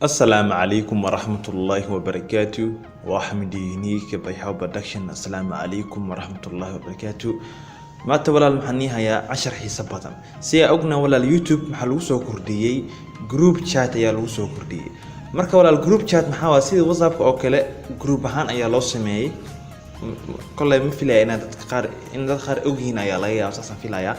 السلام عليكم ورحمة الله وبركاته وأحمد ينيك بيحو برودكشن. السلام عليكم ورحمة الله وبركاته. ما تولى المحنيها يا 10 حسابات سي أغنى ولا اليوتيوب محلو سو كرديي جروب شات يا لو سو كرديي marka walaal group chat maxaa waa sida WhatsApp oo kale group ahaan ayaa loo sameeyay kolay ma filaya in dad qaar ogyihiin ayaa laga yaabaa sasan filaya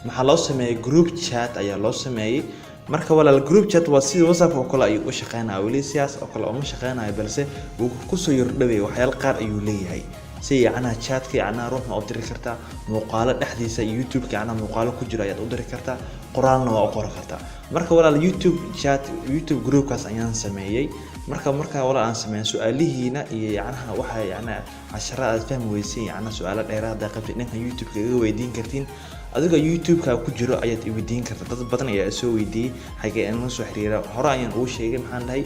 maxaa loo sameeyay group chat ayaa loo sameeyay marka walaal group chat waa sida WhatsApp oo kale ay u shaqeynaa wali siyaas oo kale uma shaqeynayo balse uu ku soo yordhaway waxyaalo qaar ayuu leeyahay si ana chat ka ana ruux ma u diri kartaa muuqaalo dhexdiisa YouTube ka ana muuqaalo ku jira ayaad u diri kartaa qoraalna waa u qori kartaa marka walaal YouTube chat YouTube group kaas ayaan sameeyay marka walaal aan sameeyay su'aalihiina iyo yacnaha waxa casharada aad fahmi weysay su'aalo dheeraad ah qabti ninka YouTube ka weydiin kartiin adiga YouTube ka ku jiro ayaad i weydiin kartaa dad badan ayaa soo weydiiyay xagee in soo xiriira hore ayaan u sheegay maxaan dhahay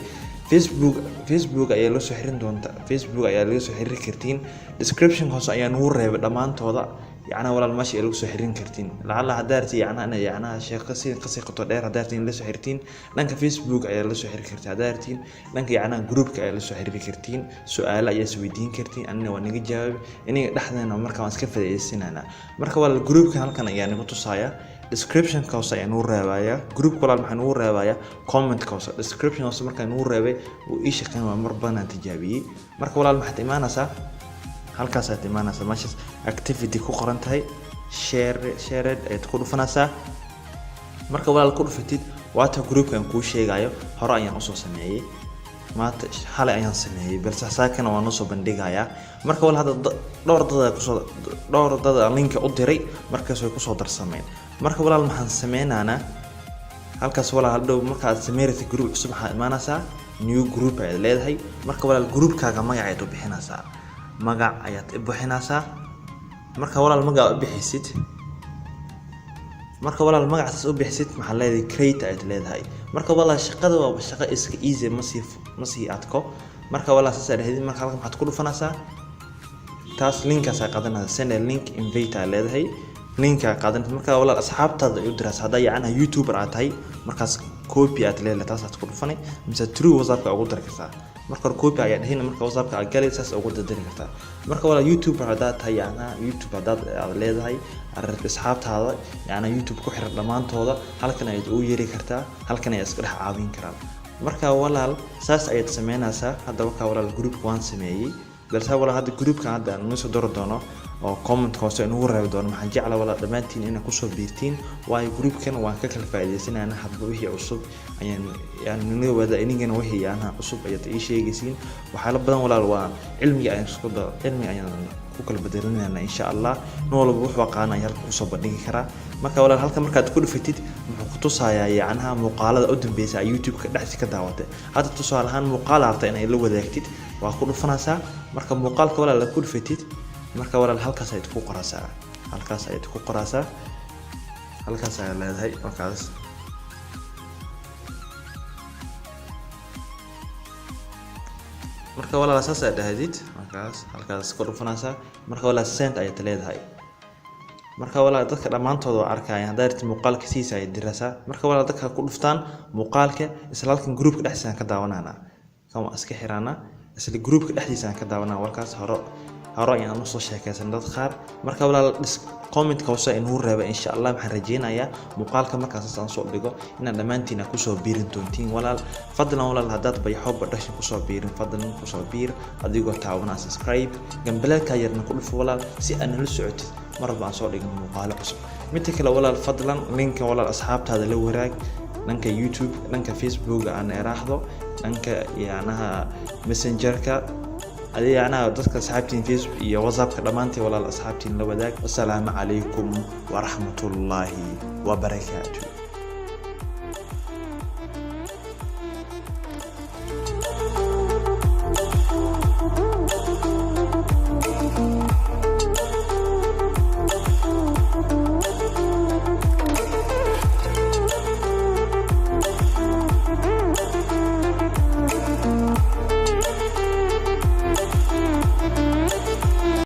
Facebook ayaa la soo xirin doonta Facebook ayaa laga soo xiriir kartiin description hoos ayaan ugu reebay dhamaantooda walaal maashi lagu soo xirin kartiin lacala hadaarti sheeko si qasiqto dheer hadaartiin la soo xirtiin dhanka Facebook ayaa la soo xiriir kartaa hadaartiin dhanka groupka ayaa la soo xiriir kartiin su'aalo ayaa is weydiin kartiin anina waan naga jawaab iniga dhaxdeena marka waan iska faa'iideysanana marka walaal groupka halkan ayaa nagu tusaya description ka hoos ayaan u reebaya group walaal maxaan u reebaya comment ka hoos description hoos markaan u reebay uu ii shaqeyn waa mar badan tijaabiyay marka walaal maxaad imaanaysaa halkaas aad imaanaysaa meeshaas activity ku qoran tahay shared aad ku dhufanaysaa marka walaal ku dhufatid waata groupkan ku sheegayo hore ayaan u soo sameeyay maanta xalay ayaan sameeyay balse saakana waan soo bandhigayaa marka walaal hada dhowr dad link u diray markaas way ku soo darsameen marka walaal maxaan sameynaana halkaas walaal hadhow marka aad sameeyay group cusub waxaad imaanaysaa new group aad leedahay marka walaal groupkaaga magaceed u bixinaysaa magac ayaad u bixinaysaa marka walaal magac u bixisid marka walaal magacaas u bixisid maxaa leedahay create aad leedahay marka walaal shaqada waa shaqo iska easy ma sii adko marka walaal saar hadii marka halka maxaad ku dhufanaysaa taas linkaas ay qaadanaysaa send link invite aad leedahay linka qaadan marka walaal asxaabtaada u diras haday YouTuber aad tahay markaas copy aad leedahay taas aad ku dhufanay mise through WhatsApp ka ugu dir kartaa marka copy ayaa dhahin marka WhatsApp ka galaysaas ugu dir kartaa marka walaal YouTuber hadaa tahay YouTube hadaa leedahay asxaabtaada YouTube ku xiran dhamaantooda halkan ay u yeeri kartaa halkan ay iska dhex caawin karaan marka walaal saas ayaad sameynaysaa hadda waxa walaal group waan sameeyay balse walaal hadda groupka hadda aan soo doro doono oo comment ka soo inuu reebo doono maxaan jeclaa walaal dhamaantiin inaan ku soo biirtiin way groupkan waan ka kala faa'iideysanayna hadba wixii cusub ayaan nina wada inagana wixii cusub ayaad ii sheegaysiin waxa la badan walaal waa cilmiga ayaan ku kala bedelinayna insha Allah noolba wax waqaan ay halka ku soo bandhigi karaa marka walaal halka markaad ku dhufatid wuxuu ku tusayaa muuqaalada u dambeysay YouTube ka dhexdiisa ka daawatay hadda tusaale ahaan muuqaal arta inay la wadaagtid waa ku dhufanaysaa marka muuqaalka walaal ku dhufatid marka walaal halkaas ay ku qoraysaa halkaas ay leedahay markaas marka walaal asaas ay dhahdid halkaas ku dhufanaysaa marka walaal send ay leedahay marka walaal dadka dhamaantooda arkayaan hadaarti muuqaalka siisa ay diraysaa marka walaal dadka ku dhuftaan muuqaalka isla halkan groupka dhexdiisa ka daawanana kama iska xiraana isla groupka dhexdiisa ka daawanaa walkaas hore ayaan soo sheekaysan dad qaar marka walaal comment ka hoos inuu reebo insha Allah waxaan rajeynayaa muuqaalka markaas aan soo dhigo inaan dhamaantiin ku soo biirin doontiin walaal fadlan walaal hadaad bayxo badashin ku soo biirin fadlan ku soo biir adigoo taawana subscribe gambalka yarna ku dhufo walaal si aan la socotid marba aan soo dhigno muuqaalo cusub mid kale walaal fadlan linka walaal asxaabtaada la waraag dhanka YouTube dhanka Facebook aan iraahdo dhanka messengerka dadka asxaabtiin Facebook iyo WhatsApp ka dhamaantii walaal asxaabtiin la wadaag. Assalaamu calaykum wa rahmatullaahi wa barakaatuh.